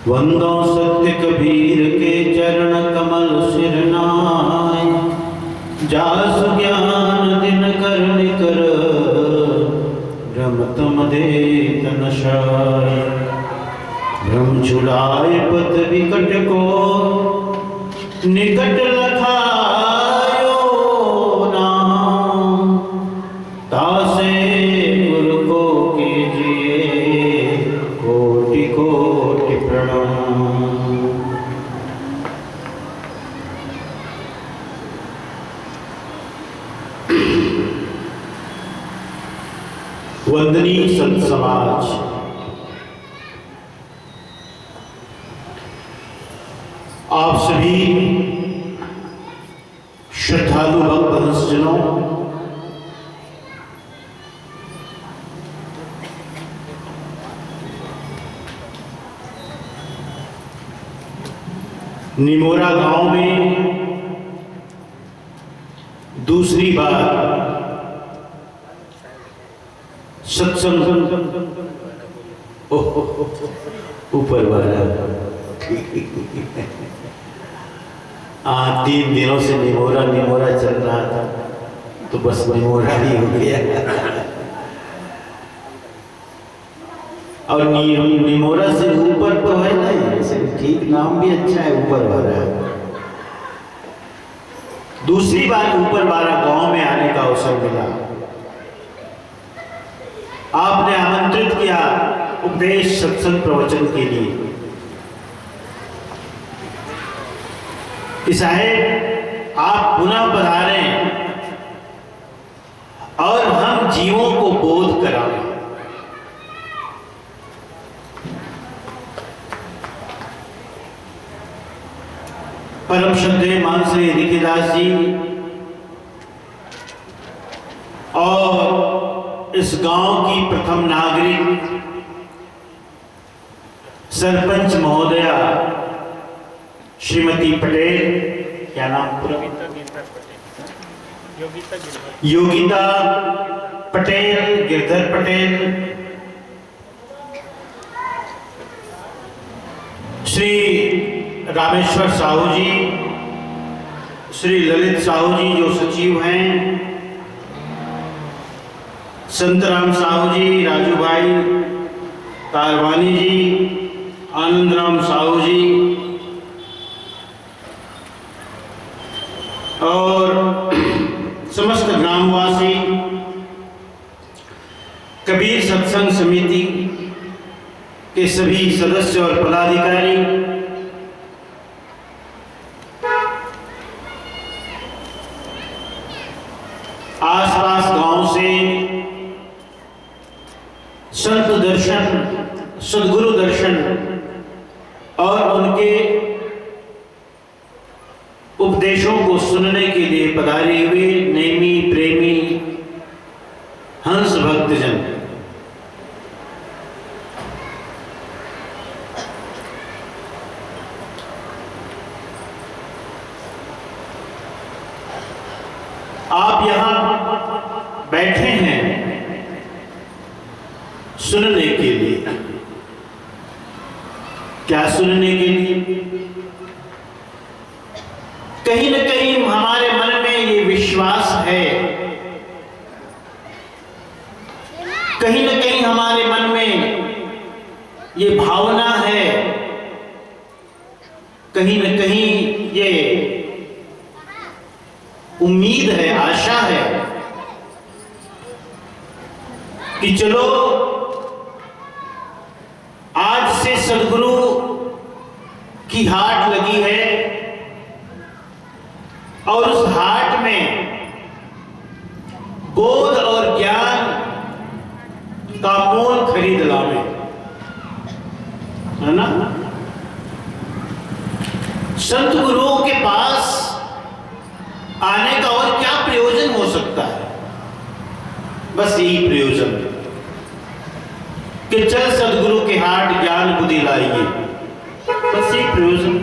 वंदो सत्य कबीर के चरण कमल सिर नाय, जास ज्ञान दिन कर निकर भ्रमत मदे तनशाय। भ्रम छुड़ाए पथ विकट को निकट लखायो नाम, तासे गुरु को कीजिए कोटि कोटि प्रणाम। वंदनीय संत समाज, आप सभी श्रद्धालु भक्त हंसजनों, निमोरा गांव में दूसरी बार सत्संग ऊपर वाला 3 दिनों से निमोरा चल रहा था, तो बस निमोरा ही हो गया। और निमोरा से ऊपर तो है नहीं, ठीक नाम भी अच्छा है, ऊपर वाला है। दूसरी बार ऊपर वाला गांव में आने का अवसर मिला। आपने आमंत्रित किया उपदेश सत्संग प्रवचन के लिए कि साहेब आप पुनः पधारें और हम जीवों को बोध कराएं। परम श्रद्धेय मान श्री ऋखिदास जी और इस गांव की प्रथम नागरिक सरपंच महोदया श्रीमती पटेल, क्या नाम पूरा? योगिता पटेल, गिरधर पटेल, श्री रामेश्वर साहू जी, श्री ललित साहू जी जो सचिव हैं, संतराम साहू जी, राजू भाई तारवानी जी, आनंदराम साहू जी और समस्त ग्रामवासी, कबीर सत्संग समिति के सभी सदस्य और पदाधिकारी, आसपास गांव से संत दर्शन, सद्गुरु दर्शन और उनके उपदेशों को सुनने के लिए पधारे हुए नेमी प्रेमी हंस भक्तजन, आप यहां बैठे हैं सुनने के लिए। क्या सुनने के लिए? कहीं न कहीं हमारे मन में ये विश्वास है, कहीं न कहीं हमारे मन में ये भावना है, कहीं न कहीं ये उम्मीद है, आशा है कि चलो आज से सद्गुरु की हाट लगी है और उस हाट में बोध और ज्ञान का मोल खरीद लावे, है ना? संत गुरुओं के पास आने का और क्या प्रयोजन हो सकता है? बस यही प्रयोजन कि चल सदगुरु के हाट ज्ञान को दिलाइए, बस यही प्रयोजन।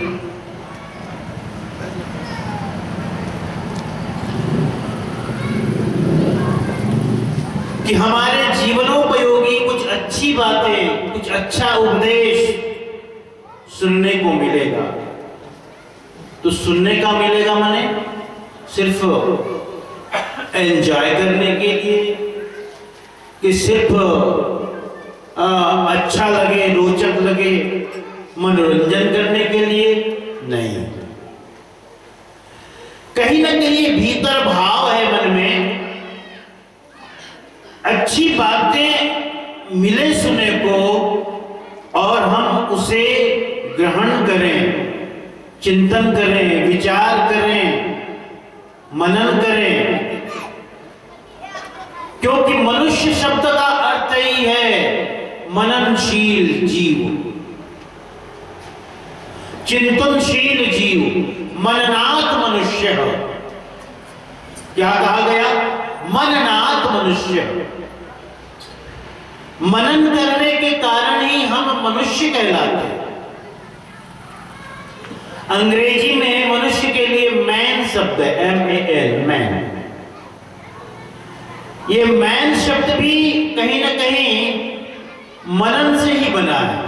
कि हमारे जीवनोपयोगी कुछ अच्छी बातें, कुछ अच्छा उपदेश सुनने को मिलेगा। तो सुनने का मिलेगा माने सिर्फ एंजॉय करने के लिए, कि सिर्फ अच्छा लगे, रोचक लगे, मनोरंजन करने के लिए नहीं। कहीं ना कहीं भीतर भाव है मन में, अच्छी बातें मिले सुने को और हम उसे ग्रहण करें, चिंतन करें, विचार करें, मनन करें। क्योंकि मनुष्य शब्द का अर्थ ही है मननशील जीव, चिंतनशील जीव, मननाथ मनुष्य। क्या कहा गया? मननाथ मनुष्य। मनन करने के कारण ही हम मनुष्य कहलाते हैं। अंग्रेजी में मनुष्य के लिए मैन शब्द है, MAN, मैन। ये मैन शब्द भी कहीं ना कहीं मनन से ही बना है।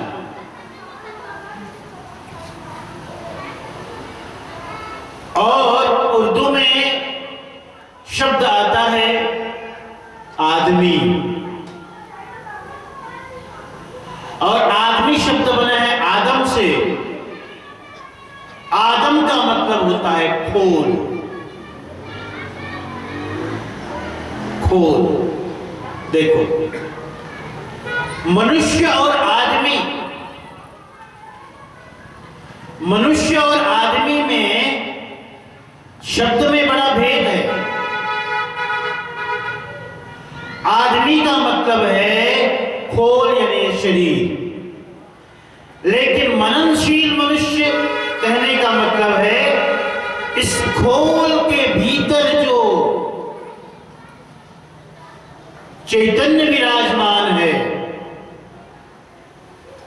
और उर्दू में शब्द आता है आदमी, और आदमी शब्द बना है आदम से। आदम का मतलब होता है खोल, खोल। देखो, मनुष्य और आदमी, मनुष्य और आदमी में शब्द में बड़ा भेद है। आदमी का मतलब है खोल यानी शरीर, लेकिन मननशील मनुष्य कहने का मतलब है इस खोल के भीतर जो चैतन्य विराजमान है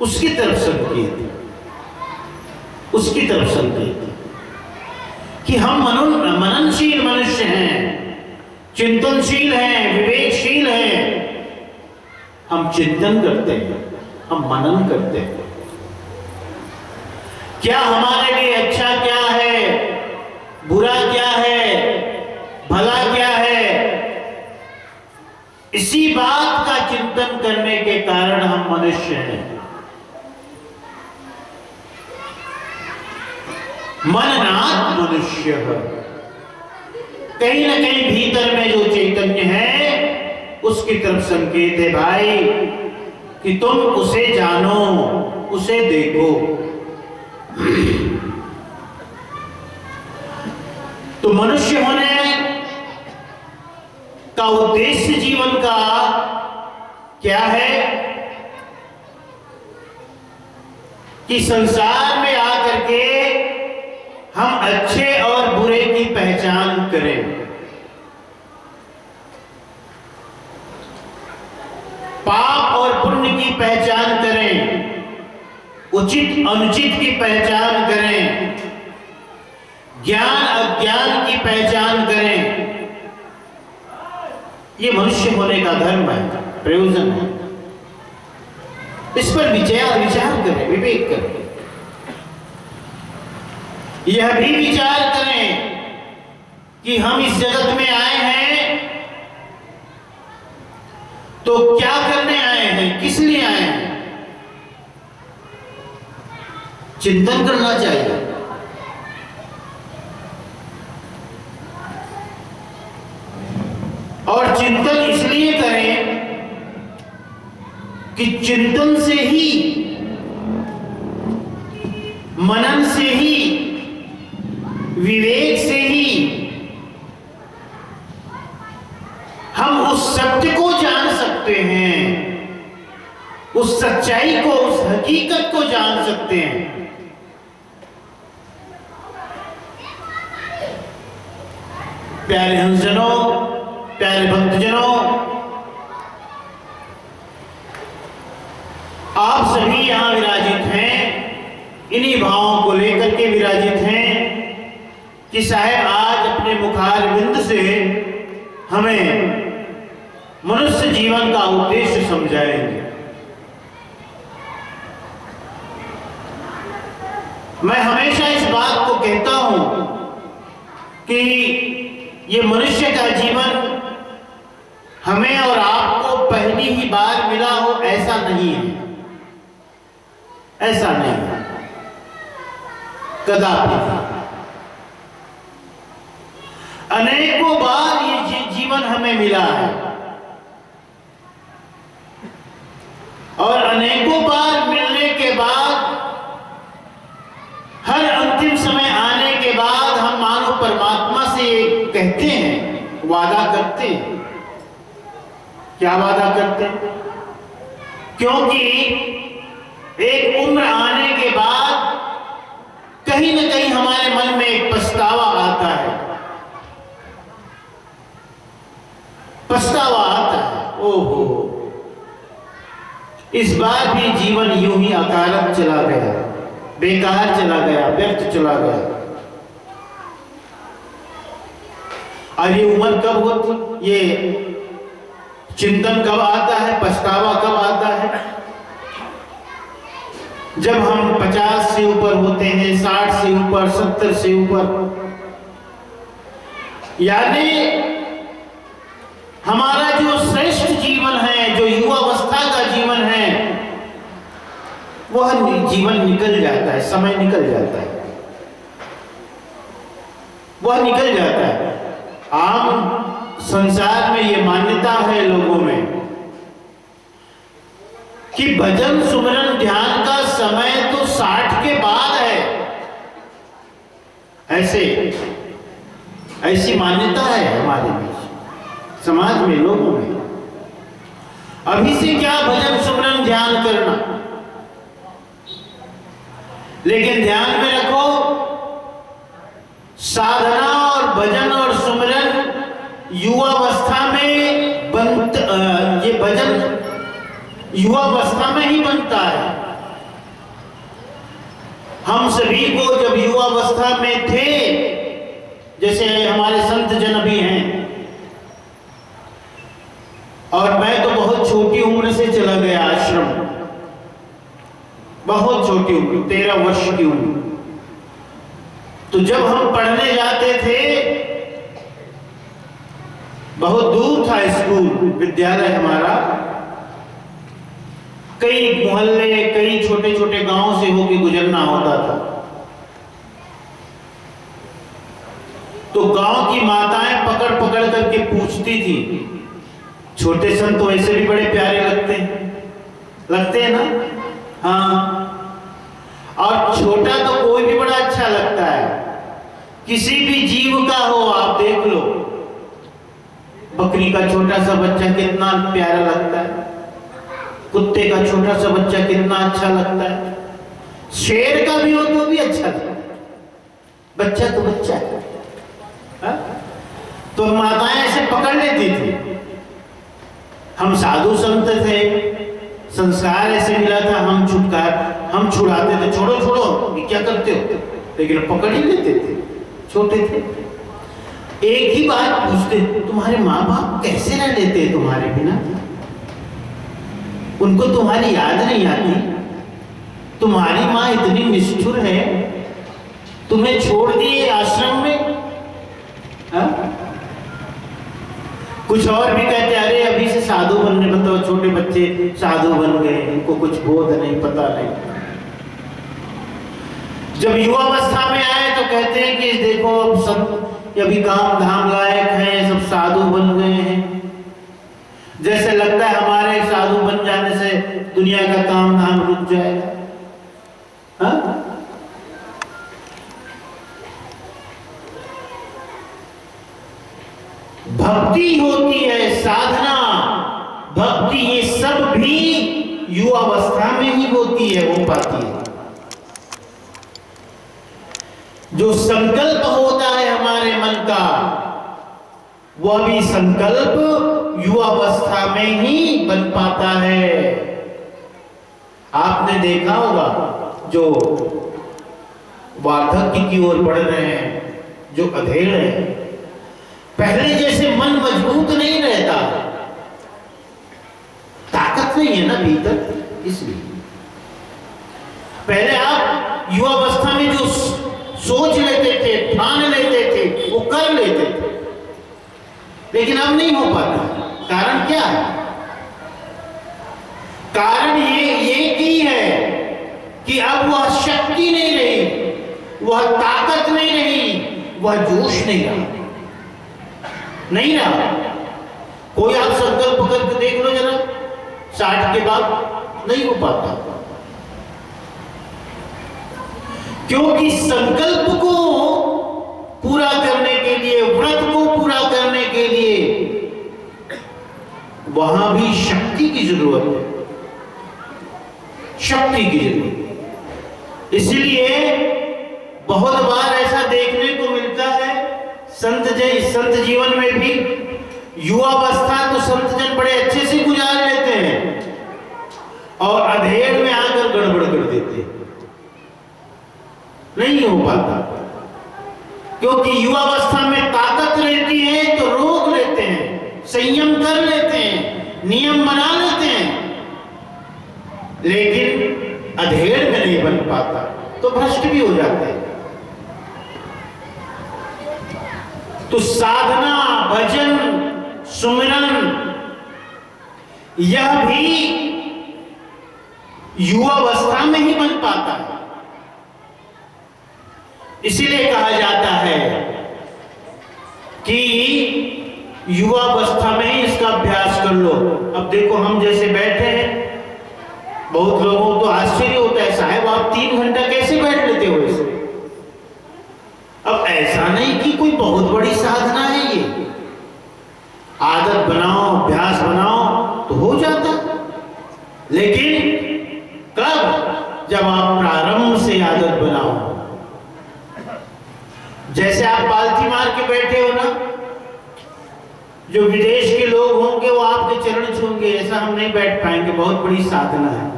उसकी तरफ संकेत, उसकी तरफ संकेत कि हम मननशील मनुष्य हैं, चिंतनशील हैं, विवेकशील हैं। हम चिंतन करते हैं, हम मनन करते हैं, क्या हमारे लिए अच्छा क्या है, बुरा क्या है, भला क्या है। इसी बात का चिंतन करने के कारण हम मनुष्य हैं। मननाथ मनुष्य है। कहीं ना कहीं भीतर में जो चैतन्य है उसकी तरफ संकेत है भाई कि तुम उसे जानो, उसे देखो। तो मनुष्य होने का उद्देश्य जीवन का क्या है कि संसार में आकर के हम अच्छे और बुरे की पहचान करें, पाप और पुण्य की पहचान करें, उचित अनुचित की पहचान करें, ज्ञान अज्ञान की पहचान करें। ये मनुष्य होने का धर्म है, प्रयोजन है। इस पर विचार करें, विवेक करें। यह भी विचार करें कि हम इस जगत में आए हैं तो क्या करने आए हैं, किस लिए आए हैं। चिंतन करना चाहिए। और चिंतन इसलिए करें कि चिंतन से ही, मनन से ही, विवेक से ही हम उस सत्य को जान सकते हैं, उस सच्चाई को, उस हकीकत को जान सकते हैं। प्यारे हंसजनों, प्यारे भक्तजनों, आप सभी यहां विराजित हैं, इन्हीं भावों को लेकर के विराजित हैं कि साहब आज अपने मुखारविंद से हमें मनुष्य जीवन का उद्देश्य समझाएंगे। मैं हमेशा इस बात को कहता हूं कि ये मनुष्य का जीवन हमें और आपको पहली ही बार मिला हो, ऐसा नहीं है, ऐसा नहीं है, कदापि। अनेकों बार ये जीवन हमें मिला है और अनेकों बार मिलने के बाद, हर अंतिम समय आने के बाद हम मानो परमात्मा से कहते हैं, वादा करते हैं। क्या वादा करते हैं? क्योंकि एक उम्र आने के बाद कहीं ना कहीं हमारे मन में एक पछतावा आता है, पछतावा आता है, ओहो इस बार भी जीवन यूं ही अकारक चला गया, बेकार चला गया, व्यर्थ चला गया। और ये उम्र कब होती, ये चिंतन कब आता है, पछतावा कब आता है? जब हम 50 से ऊपर होते हैं, 60 से ऊपर, 70 से ऊपर, यानी हमारा जो श्रेष्ठ जीवन है, जो युवावस्था का जीवन है, वह जीवन निकल जाता है, समय निकल जाता है, वह निकल जाता है। आम संसार में ये मान्यता है लोगों में कि भजन सुमरन ध्यान का समय तो 60 के बाद है, ऐसी मान्यता है हमारे बीच, समाज में, लोगों में। अभी से क्या भजन सुमरन ध्यान करना, लेकिन ध्यान में रखो, साधना और भजन और सुमरन युवावस्था में ये भजन युवावस्था में ही बनता है। हम सभी को जब युवावस्था में थे, जैसे हमारे संत जन भी हैं, और मैं तो बहुत छोटी उम्र से चला गया आश्रम, बहुत छोटी उम्र, 13 वर्ष की उम्र। तो जब हम पढ़ने जाते थे, बहुत दूर था स्कूल, विद्यालय हमारा, कई मोहल्ले, कई छोटे छोटे गांव से होकर गुजरना होता था। तो गांव की माताएं पकड़ पकड़ करके पूछती थी, छोटे संत तो ऐसे भी बड़े प्यारे लगते हैं ना, हाँ, और छोटा तो कोई भी बड़ा अच्छा लगता है, किसी भी जीव का हो, आप देख लो, बकरी का छोटा सा बच्चा कितना प्यारा लगता है, कुत्ते का छोटा सा बच्चा कितना अच्छा लगता है, शेर का भी हो तो भी अच्छा लगता है, बच्चा तो बच्चा है, हा? तो माताएं ऐसे पकड़ लेती थी। हम साधु संत थे, संस्कार ऐसे मिला था, हम छुड़ाते थे, छोड़ो छोड़ो ये क्या करते हो, लेकिन पकड़ ही लेते थे, छोटे थे। एक ही बात पूछते, तुम्हारे माँ बाप कैसे रह लेते हैं तुम्हारे बिना, उनको तुम्हारी याद नहीं आती, तुम्हारी माँ इतनी निष्ठुर है, तुम्हें छोड़ दिए आश्रम में, हा? कुछ और भी कहते, अरे अभी से साधु बनने, बताओ छोटे बच्चे साधु बन गए, इनको कुछ बोध नहीं, पता नहीं। जब युवावस्था में आए तो कहते हैं कि देखो अब सब अभी काम धाम लायक हैं, सब साधु बन गए हैं, जैसे लगता है हमारे साधु बन जाने से दुनिया का काम धाम रुक जाएगा, हाँ? भक्ति होती है, साधना, भक्ति, ये सब भी युवावस्था में ही होती है, हो पाती है। जो संकल्प होता है हमारे मन का, वह भी संकल्प युवावस्था में ही बन पाता है। आपने देखा होगा जो वार्धक्य की ओर बढ़ रहे हैं, जो अधेड़ हैं, पहले जैसे मन मजबूत नहीं रहता, ताकत नहीं है ना भीतर, इसलिए। पहले आप युवावस्था में जो लेकिन अब नहीं हो पाता। कारण क्या है? कारण ये की है कि अब वह शक्ति नहीं रही, वह ताकत नहीं रही, वह जोश नहीं रहा। कोई आप संकल्प करके देख लो जरा, 60 के बाद नहीं हो पाता। क्योंकि संकल्प को पूरा करने के लिए, व्रत को पूरा करने के लिए वहां भी शक्ति की जरूरत है, शक्ति की जरूरत है। इसलिए बहुत बार ऐसा देखने को मिलता है संत जीवन में भी, युवावस्था तो संत जन बड़े अच्छे से गुजार लेते हैं और अधेड़ में आकर गड़बड़ कर देते हैं, नहीं हो पाता। क्योंकि युवावस्था में ताकत रहती है तो रोक लेते हैं, संयम कर लेते हैं, नियम बना लेते हैं, लेकिन अधेड़ में नहीं बन पाता तो भ्रष्ट भी हो जाते हैं। तो साधना, भजन, सुमिरन यह भी युवावस्था में ही बन पाता है। इसीलिए कहा जाता है कि युवावस्था में ही इसका अभ्यास कर लो। अब देखो हम जैसे बैठे हैं, बहुत लोगों को तो आश्चर्य होता है, साहब आप 3 घंटा कैसे बैठ लेते हो इसे? अब ऐसा नहीं कि कोई बहुत बड़ी साधना है ये, आदत बनाओ, अभ्यास बनाओ तो हो जाता। लेकिन कब? जब आप प्रारंभ से आदत बनाओ। जैसे आप पालथी मार के बैठे हो ना, जो विदेश के लोग होंगे वो आपके चरण छूंगे, ऐसा हम नहीं बैठ पाएंगे, बहुत बड़ी साधना है।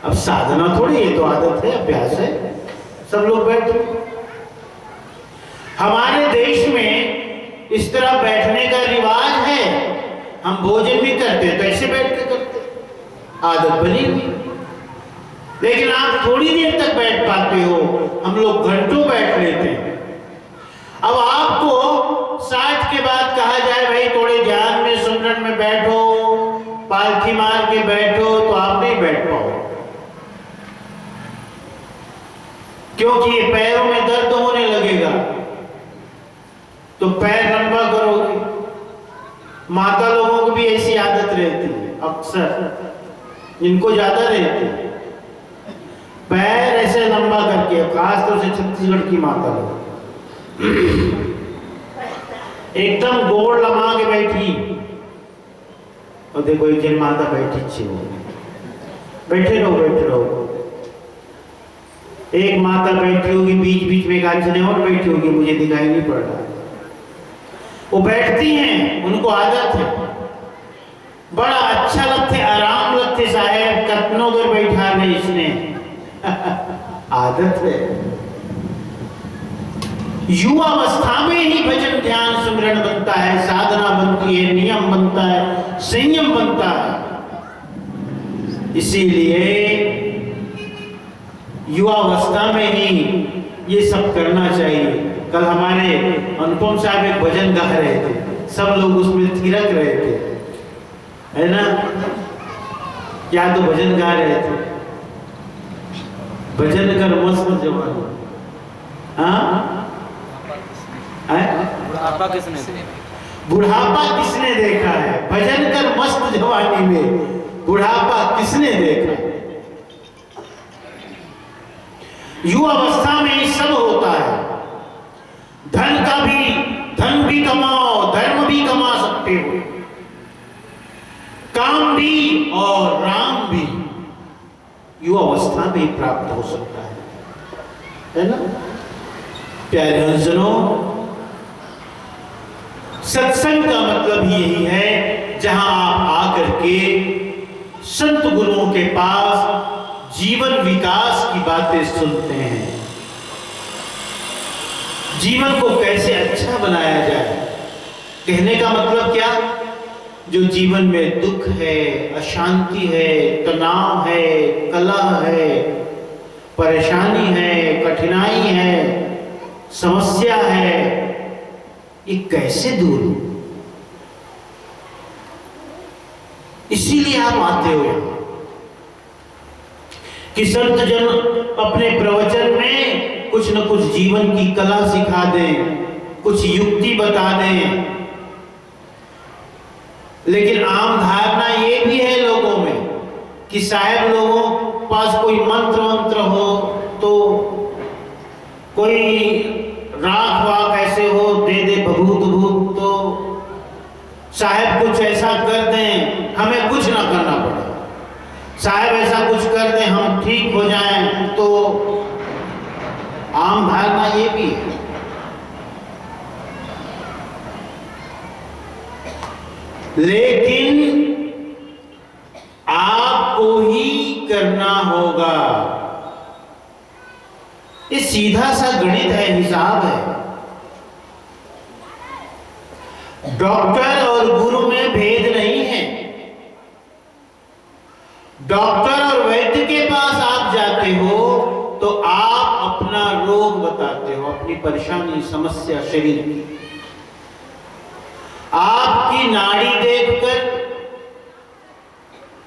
अब साधना थोड़ी, ये तो आदत है, अभ्यास है, सब लोग बैठे। हमारे देश में इस तरह बैठने का रिवाज है, हम भोजन भी करते तो ऐसे बैठ के करते, आदत बनी हुई। लेकिन आप थोड़ी देर तक बैठ पाते हो, हम लोग घंटों बैठ लेते हैं। अब आपको 60 के बाद कहा जाए भाई थोड़े ध्यान में, सुमरन में बैठो, पालथी मार के बैठो, तो आप नहीं बैठ पाओ, क्योंकि ये पैरों में दर्द होने लगेगा। तो पैर लंबा करोगे। माता लोगों को भी ऐसी आदत रहती है, अक्सर जिनको ज्यादा रहती है, पैर ऐसे लंबा करके, खासतौर से छत्तीसगढ़ की माता लोग एकदम गोड़ लगा के बैठी। और देखो एक जन माता बैठी अच्छी हो, बैठे रहो। एक माता बैठी होगी, बीच बीच में एक जने और बैठी होगी, मुझे दिखाई नहीं पड़ रहा। वो बैठती हैं, उनको आदत है, बड़ा अच्छा लगते, आराम लगते, साहेब कतनों देर बैठा ले इसने आदत है। युवावस्था में ही भजन, ध्यान, सुमिरन बनता है, साधना बनती है, नियम बनता है, संयम बनता है। इसीलिए युवावस्था में ही ये सब करना चाहिए। कल हमारे अनुपम साहब एक भजन गा रहे थे, सब लोग उसमें थिरक रहे थे, है ना? क्या तो भजन गा रहे थे, भजन कर मस्त जवानी। हाँ, बुढ़ापा किसने देखा है? भजन कर मस्त जवानी में बुढ़ापा किसने देखा? युवावस्था में ही सब होता है। धन भी कमाओ, धर्म भी कमा सकते हो, काम भी और राम भी युवावस्था में ही प्राप्त हो सकता है ना? प्यारे हंसनों, सत्संग का मतलब यही है जहां आप आकर के संत गुरुओं के पास जीवन विकास की बातें सुनते हैं, जीवन को कैसे अच्छा बनाया जाए। कहने का मतलब क्या? जो जीवन में दुख है, अशांति है, तनाव है, कलह है, परेशानी है, कठिनाई है, समस्या है, ये कैसे दूर हो? इसीलिए आप आते हो यहाँ कि संत जन अपने प्रवचन में कुछ न कुछ जीवन की कला सिखा दें, कुछ युक्ति बता दें। लेकिन आम धारणा ये भी है लोगों में कि साहब लोगों पास कोई मंत्र हो, तो कोई राख वाख ऐसे हो दे दे भभूत भूत, तो साहब कुछ ऐसा कर दें हमें कुछ ना करना पड़े, साहब ऐसा कुछ कर दें हम ठीक हो जाएं। तो आम धारणा ये भी है। लेकिन आपको ही करना होगा। ये सीधा सा गणित है, हिसाब है। डॉक्टर और गुरु में भेद नहीं है। डॉक्टर और वैद्य के पास आप जाते हो तो आप अपना रोग बताते हो, अपनी परेशानी समस्या शरीर की। आपकी नाड़ी देखकर,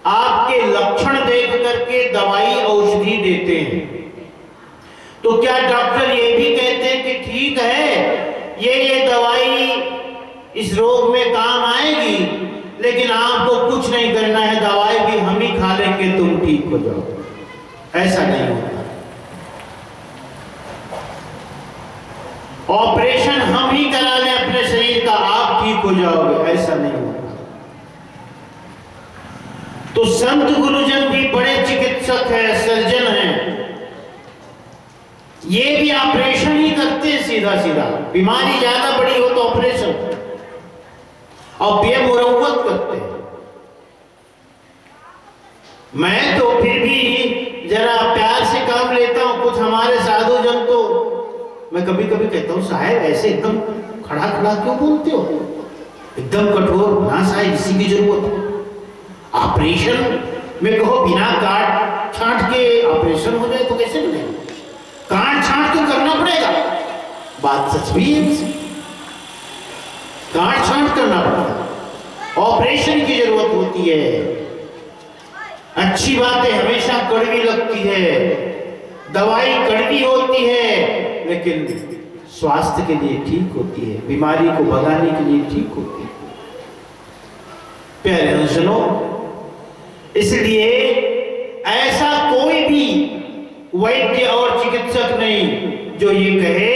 आपके लक्षण देख करके दवाई औषधि देते हैं। तो क्या डॉक्टर ये भी कहते हैं कि ठीक है ये दवाई इस रोग में काम आएगी, लेकिन आपको कुछ नहीं करना है, दवाई भी हम ही खा लेंगे तुम ठीक हो जाओ? ऐसा नहीं होता। ऑपरेशन हम ही करा लें अपने शरीर का, आप ठीक हो जाओगे? ऐसा नहीं होता। तो संत गुरुजन भी बड़े चिकित्सक हैं, सर्जन हैं, ये भी ऑपरेशन ही करते हैं सीधा सीधा। बीमारी ज्यादा बड़ी हो तो ऑपरेशन, और बेमुरव्वत करते हैं। मैं तो फिर भी जरा प्यार से काम लेता हूं। कुछ हमारे साधु जन तो मैं कभी कभी कहता हूं साहब ऐसे एकदम खड़ा खड़ा क्यों बोलते हो, एकदम कठोर ना साहब, इसी की जरूरत। ऑपरेशन में कहो बिना काट छांट के ऑपरेशन हो जाए तो कैसे बनेगा? काट छांट तो करना पड़ेगा। बात सच भी है, काट छांट करना पड़ेगा, ऑपरेशन की जरूरत होती है। अच्छी बातें हमेशा कड़वी लगती है, दवाई कड़वी होती है, लेकिन स्वास्थ्य के लिए ठीक होती है, बीमारी को भगाने के लिए ठीक होती है। प्यारे सुनो, इसलिए ऐसा कोई भी वैद्य और चिकित्सक नहीं जो ये कहे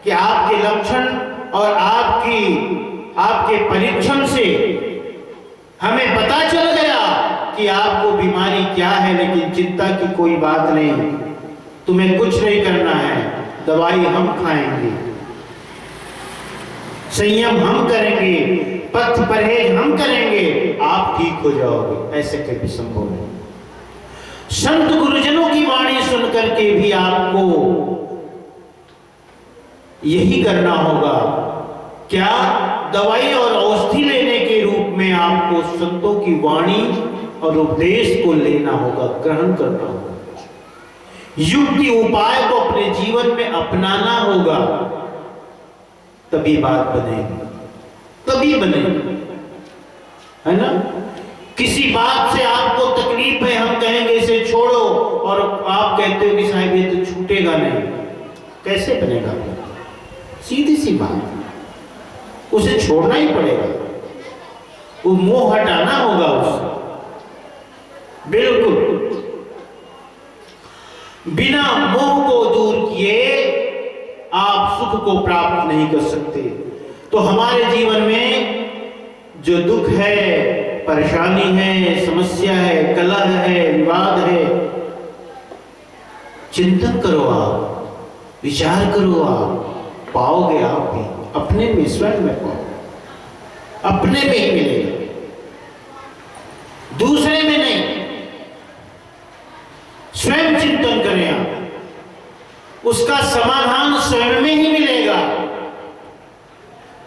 कि आपके लक्षण और आपके परीक्षण से हमें पता चल गया कि आपको बीमारी क्या है, लेकिन चिंता की कोई बात नहीं, तुम्हें कुछ नहीं करना है, दवाई हम खाएंगे, संयम हम करेंगे, पथ परहेज हम करेंगे, आप ठीक हो जाओगे। ऐसे कभी संभव नहीं। संत गुरुजनों की वाणी सुनकर के भी आपको यही करना होगा। क्या? दवाई और औषधि लेने के रूप में आपको संतों की वाणी और उपदेश को लेना होगा, ग्रहण करना होगा, युक्ति उपाय को अपने जीवन में अपनाना होगा, तभी बात बनेगी, तभी बनेगी, है ना? किसी बात से आपको तकलीफ है, हम कहेंगे इसे छोड़ो, और आप कहते हो कि साहब ये तो छूटेगा नहीं, कैसे बनेगा? सीधी सी बात, उसे छोड़ना ही पड़ेगा, वो मोह हटाना होगा उससे। बिल्कुल बिना मोह को दूर किए आप सुख को प्राप्त नहीं कर सकते। तो हमारे जीवन में जो दुख है, परेशानी है, समस्या है, कलह है, विवाद है, चिंतन करो, आप विचार करो, आप पाओगे, आप भी अपने में स्वयं में पाओ, अपने में ही मिलेगा, दूसरे में नहीं। स्वयं चिंतन करें आप, उसका समाधान स्वयं में ही मिलेगा।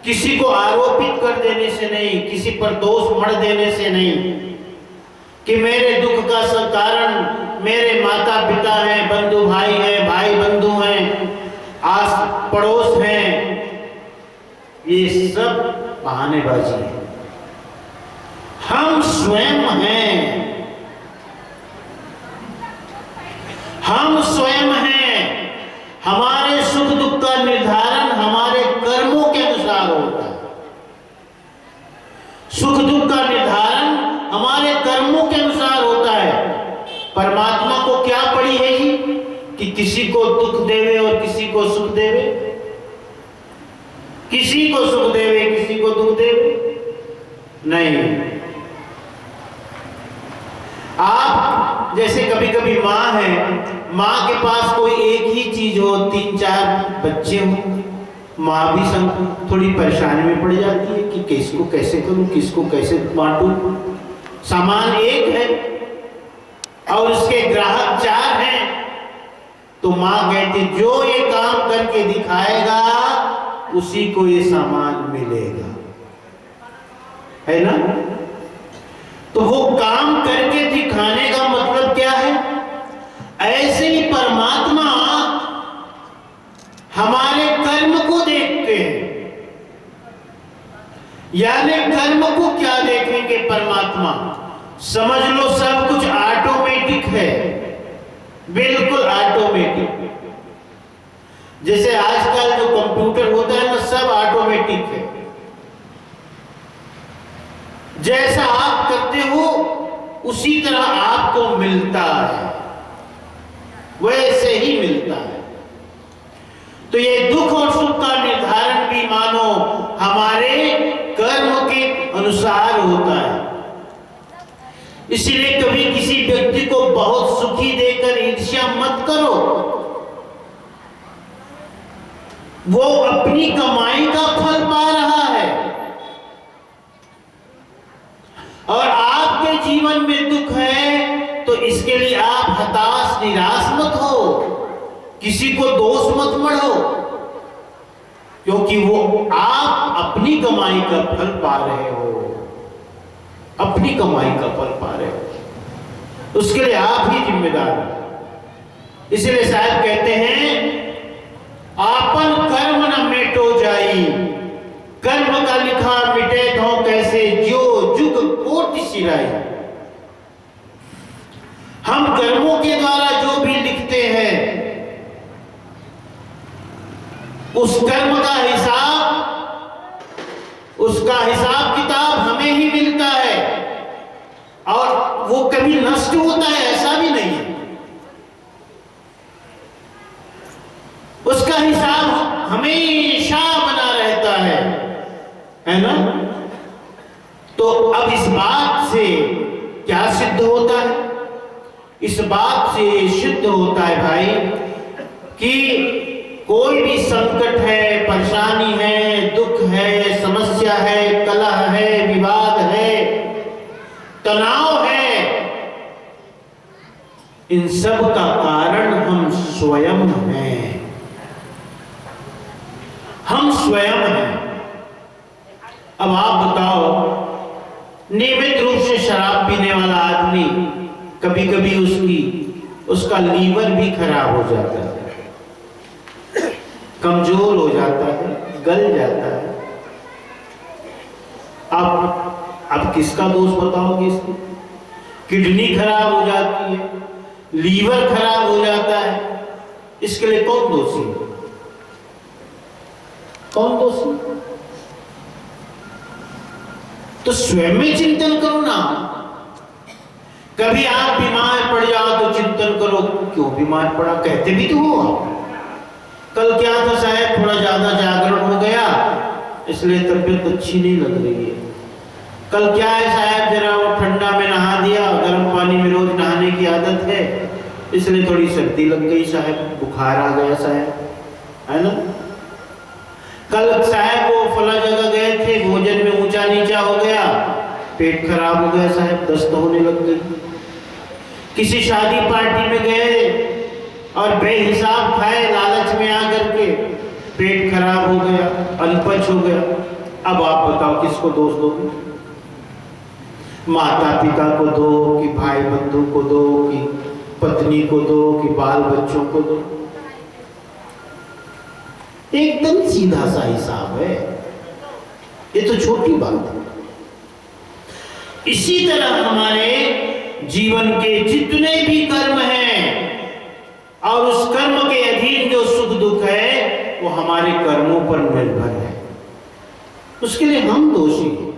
किसी को आरोपित कर देने से नहीं, किसी पर दोष मढ़ देने से नहीं कि मेरे दुख का कारण मेरे माता पिता हैं, बंधु भाई हैं, भाई बंधु हैं, आस पड़ोस हैं, ये सब बहानेबाजी है। हम स्वयं हैं, हम स्वयं हैं। हमारे सुख दुख का निर्धारण हमारे कर्मों के अनुसार होता है। सुख दुख का निर्धारण हमारे कर्मों के अनुसार होता है। परमात्मा को क्या पड़ी है जी कि किसी को दुख देवे और किसी को सुख देवे, किसी को सुख देवे किसी को दुख देवे? नहीं। आप जैसे कभी कभी माँ है, माँ के पास कोई एक ही चीज हो, 3-4 बच्चे हो, माँ भी संग थोड़ी परेशानी में पड़ जाती है कि किसको कैसे करूं, किसको कैसे बांटूं। सामान एक है और उसके ग्राहक 4 हैं, तो माँ कहती जो ये काम करके दिखाएगा उसी को ये सामान मिलेगा, है ना? तो वो काम करके दिखाने का मतलब क्या है? ऐसे ही परमात्मा हमारे कर्म को देखते हैं। यानी कर्म को क्या देखेंगे परमात्मा? समझ लो सब कुछ ऑटोमेटिक है, बिल्कुल ऑटोमेटिक। जैसे आजकल जो कंप्यूटर होता है ना, सब ऑटोमेटिक है। जैसा आप करते हो उसी तरह आपको मिलता है, वैसे ही मिलता है। तो ये दुख और सुख का निर्धारण भी मानो हमारे कर्म के अनुसार होता है। इसलिए कभी किसी व्यक्ति को बहुत सुखी देकर ईर्ष्या मत करो। वो अपनी कमाई का फल पा रहा है और आपके जीवन में दुख है, तो इसके लिए आप हताश निराश मत हो, किसी को दोष मत मढ़ो, क्योंकि वो आप अपनी कमाई का फल पा रहे हो, अपनी कमाई का फल पा रहे हो, उसके लिए आप ही जिम्मेदार हो। इसलिए साहब कहते हैं आपन कर्म न मेटो जाई, कर्म का लिखा मिटे तो कैसे, जो जुग कोटि सिराई। हम कर्मों के द्वारा जो भी लिखते हैं उस कर्म का हिसाब, उसका हिसाब किताब हमें ही मिलता है और वो कभी नष्ट होता है ऐसा भी नहीं है। उसका हिसाब हमेशा बना रहता है ना? तो अब इस बात से क्या सिद्ध होता है? इस बात से सिद्ध होता है भाई कि कोई भी संकट है, परेशानी है, दुख है, समस्या है, कलह है, विवाद है, तनाव है, इन सब का कारण हम स्वयं हैं। हम स्वयं हैं। अब आप बताओ, नियमित रूप से शराब पीने वाला आदमी कभी कभी उसका लीवर भी खराब हो जाता है, कमजोर हो जाता है, गल जाता है। अब किसका दोष बताओगे इसको? किडनी खराब हो जाती है, लीवर खराब हो जाता है, इसके लिए कौन दोषी है? कौन दोषी? तो स्वयं में चिंतन करो ना। कभी आप बीमार पड़ जाओ तो चिंतन करो, क्यों बीमार पड़ा, कहते भी तो हो आप। कल क्या था साहब, थोड़ा ज्यादा जागरण हो गया इसलिए तबीयत अच्छी नहीं लग रही है। कल क्या है साहब, जरा वो ठंडा में नहा दिया, गर्म पानी में रोज नहाने की आदत है इसलिए थोड़ी सर्दी लग गई साहब, बुखार आ गया साहब, है ना? कल साहब वो फला जगह गए थे, भोजन में ऊंचा नीचा हो गया, पेट खराब हो गया साहब, दस्त होने लग गई। किसी शादी पार्टी में गए और बेहिसाब खाए, लालच में आकर के पेट खराब हो गया, अल्पच हो गया। अब आप बताओ किसको दोष दोगे? माता पिता को दो कि भाई बंधु को दो कि पत्नी को दो कि बाल बच्चों को दो? एकदम सीधा सा हिसाब है, ये तो छोटी बात है। इसी तरह हमारे जीवन के जितने भी कर्म हैं और उस कर्म के अधीन जो सुख दुख है वो हमारे कर्मों पर निर्भर है। उसके लिए हम दोषी हैं,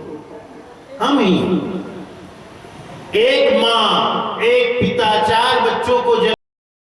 हम ही। एक माँ, एक पिता